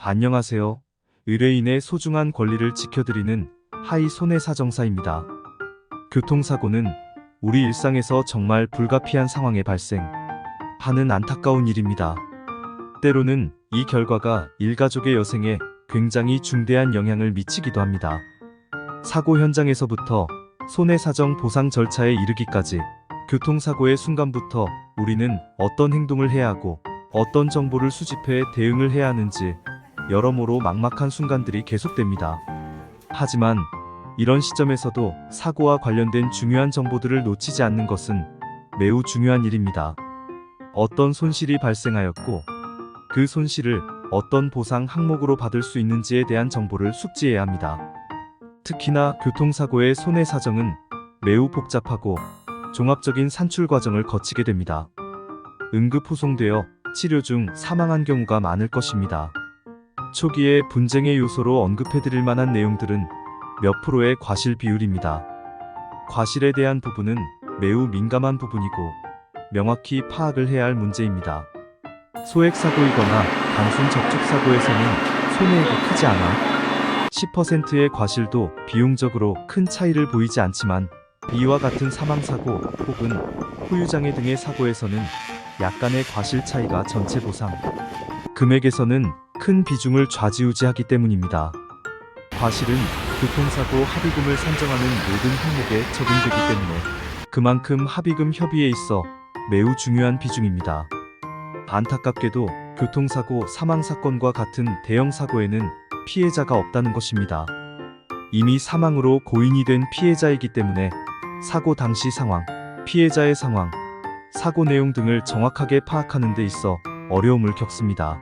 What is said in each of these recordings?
안녕하세요. 의뢰인의 소중한 권리를 지켜드리는 하이 손해사정사입니다. 교통사고는 우리 일상에서 정말 불가피한 상황에 발생하는 안타까운 일입니다. 때로는 이 결과가 일가족의 여생에 굉장히 중대한 영향을 미치기도 합니다. 사고 현장에서부터 손해사정 보상 절차에 이르기까지 교통사고의 순간부터 우리는 어떤 행동을 해야 하고 어떤 정보를 수집해 대응을 해야 하는지 여러모로 막막한 순간들이 계속됩니다. 하지만 이런 시점에서도 사고와 관련된 중요한 정보들을 놓치지 않는 것은 매우 중요한 일입니다. 어떤 손실이 발생하였고 그 손실을 어떤 보상 항목으로 받을 수 있는지에 대한 정보를 숙지해야 합니다. 특히나 교통사고의 손해사정은 매우 복잡하고 종합적인 산출 과정을 거치게 됩니다. 응급 후송되어 치료 중 사망한 경우가 많을 것입니다. 초기에 분쟁의 요소로 언급해드릴 만한 내용들은 몇 프로의 과실 비율입니다. 과실에 대한 부분은 매우 민감한 부분이고 명확히 파악을 해야 할 문제입니다. 소액사고이거나 단순 접촉사고에서는 손해액이 크지 않아 10%의 과실도 비용적으로 큰 차이를 보이지 않지만 이와 같은 사망사고 혹은 후유장애 등의 사고에서는 약간의 과실 차이가 전체 보상 금액에서는 큰 비중을 좌지우지하기 때문입니다. 과실은 교통사고 합의금을 산정하는 모든 항목에 적용되기 때문에 그만큼 합의금 협의에 있어 매우 중요한 비중입니다. 안타깝게도 교통사고 사망사건과 같은 대형 사고에는 피해자가 없다는 것입니다. 이미 사망으로 고인이 된 피해자이기 때문에 사고 당시 상황, 피해자의 상황, 사고 내용 등을 정확하게 파악하는 데 있어 어려움을 겪습니다.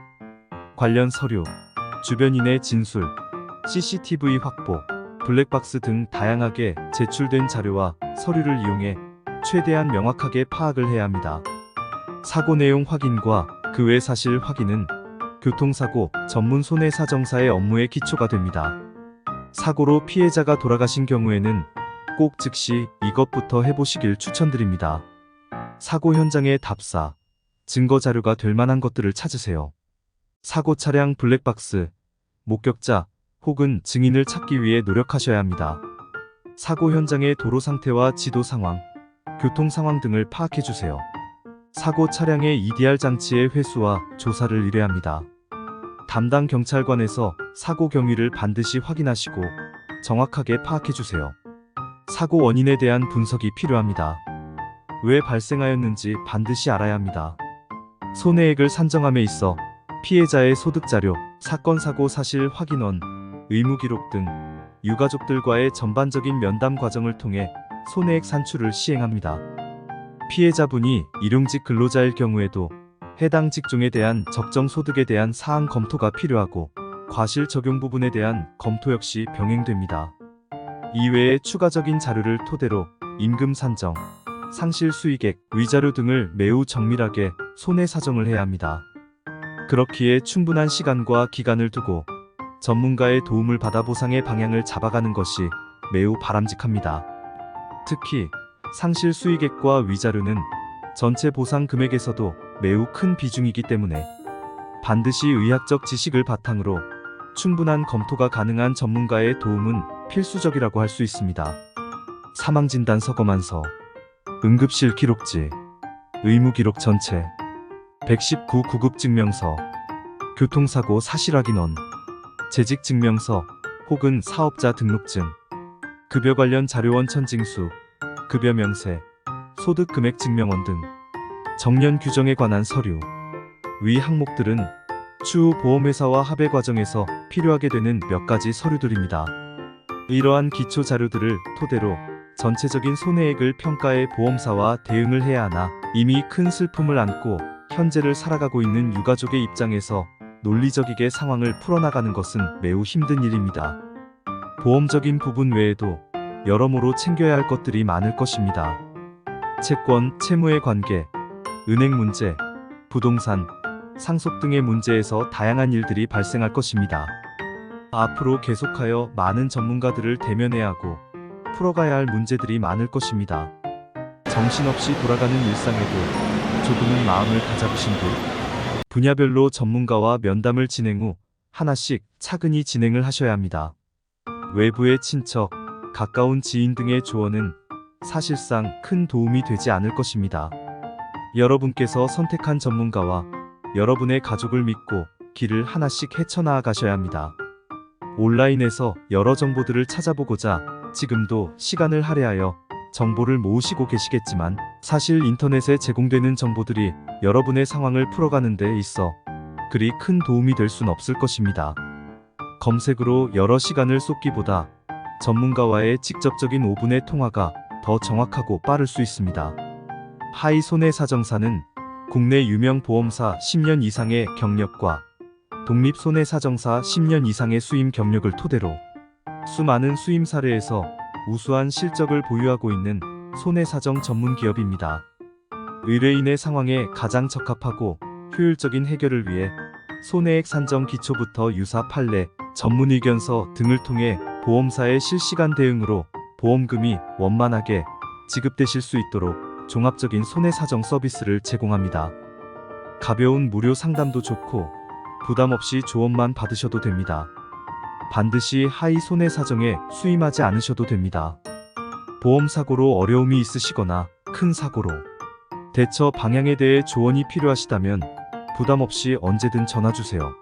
관련 서류, 주변인의 진술, CCTV 확보, 블랙박스 등 다양하게 제출된 자료와 서류를 이용해 최대한 명확하게 파악을 해야 합니다. 사고 내용 확인과 그 외 사실 확인은 교통사고 전문 손해사정사의 업무의 기초가 됩니다. 사고로 피해자가 돌아가신 경우에는 꼭 즉시 이것부터 해보시길 추천드립니다. 사고 현장의 답사, 증거 자료가 될 만한 것들을 찾으세요. 사고 차량 블랙박스, 목격자 혹은 증인을 찾기 위해 노력하셔야 합니다. 사고 현장의 도로 상태와 지도 상황, 교통 상황 등을 파악해 주세요. 사고 차량의 EDR 장치의 회수와 조사를 의뢰합니다. 담당 경찰관에서 사고 경위를 반드시 확인하시고 정확하게 파악해 주세요. 사고 원인에 대한 분석이 필요합니다. 왜 발생하였는지 반드시 알아야 합니다. 손해액을 산정함에 있어 피해자의 소득자료, 사건 사고 사실 확인원, 의무기록 등 유가족들과의 전반적인 면담 과정을 통해 손해액 산출을 시행합니다. 피해자분이 일용직 근로자일 경우에도 해당 직종에 대한 적정 소득에 대한 사항 검토가 필요하고 과실 적용 부분에 대한 검토 역시 병행됩니다. 이외에 추가적인 자료를 토대로 임금 산정, 상실 수익액, 위자료 등을 매우 정밀하게 손해사정을 해야 합니다. 그렇기에 충분한 시간과 기간을 두고 전문가의 도움을 받아 보상의 방향을 잡아가는 것이 매우 바람직합니다. 특히 상실 수익액과 위자료는 전체 보상 금액에서도 매우 큰 비중이기 때문에 반드시 의학적 지식을 바탕으로 충분한 검토가 가능한 전문가의 도움은 필수적이라고 할 수 있습니다. 사망진단 서거만서, 응급실 기록지, 의무기록 전체, 119 구급증명서, 교통사고 사실확인원, 재직증명서 혹은 사업자 등록증, 급여 관련 자료원 천징수, 급여 명세, 소득금액 증명원 등 정년 규정에 관한 서류. 위 항목들은 추후 보험회사와 합의 과정에서 필요하게 되는 몇 가지 서류들입니다. 이러한 기초 자료들을 토대로 전체적인 손해액을 평가해 보험사와 대응을 해야 하나 이미 큰 슬픔을 안고 현재를 살아가고 있는 유가족의 입장에서 논리적이게 상황을 풀어나가는 것은 매우 힘든 일입니다. 보험적인 부분 외에도 여러모로 챙겨야 할 것들이 많을 것입니다. 채권, 채무의 관계, 은행 문제, 부동산, 상속 등의 문제에서 다양한 일들이 발생할 것입니다. 앞으로 계속하여 많은 전문가들을 대면해야 하고 풀어가야 할 문제들이 많을 것입니다. 정신없이 돌아가는 일상에도 조금은 마음을 다잡으신 분, 분야별로 전문가와 면담을 진행 후 하나씩 차근히 진행을 하셔야 합니다. 외부의 친척, 가까운 지인 등의 조언은 사실상 큰 도움이 되지 않을 것입니다. 여러분께서 선택한 전문가와 여러분의 가족을 믿고 길을 하나씩 헤쳐나가 가셔야 합니다. 온라인에서 여러 정보들을 찾아보고자 지금도 시간을 할애하여 정보를 모으시고 계시겠지만 사실 인터넷에 제공되는 정보들이 여러분의 상황을 풀어가는 데 있어 그리 큰 도움이 될 순 없을 것입니다. 검색으로 여러 시간을 쏟기보다 전문가와의 직접적인 5분의 통화가 더 정확하고 빠를 수 있습니다. 하이 손해사정사는 국내 유명 보험사 10년 이상의 경력과 독립 손해사정사 10년 이상의 수임 경력을 토대로 수많은 수임 사례에서 우수한 실적을 보유하고 있는 손해사정 전문 기업입니다. 의뢰인의 상황에 가장 적합하고 효율적인 해결을 위해 손해액 산정 기초부터 유사 판례, 전문 의견서 등을 통해 보험사의 실시간 대응으로 보험금이 원만하게 지급되실 수 있도록 종합적인 손해사정 서비스를 제공합니다. 가벼운 무료 상담도 좋고 부담 없이 조언만 받으셔도 됩니다. 반드시 하이 손해사정에 수임하지 않으셔도 됩니다. 보험사고로 어려움이 있으시거나 큰 사고로 대처 방향에 대해 조언이 필요하시다면 부담 없이 언제든 전화주세요.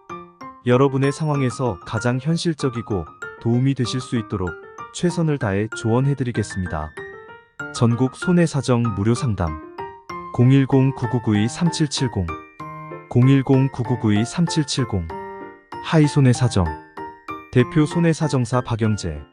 여러분의 상황에서 가장 현실적이고 도움이 되실 수 있도록 최선을 다해 조언해드리겠습니다. 전국 손해사정 무료 상담 010-9992-3770 010-9992-3770 하이 손해사정 대표 손해사정사 박영재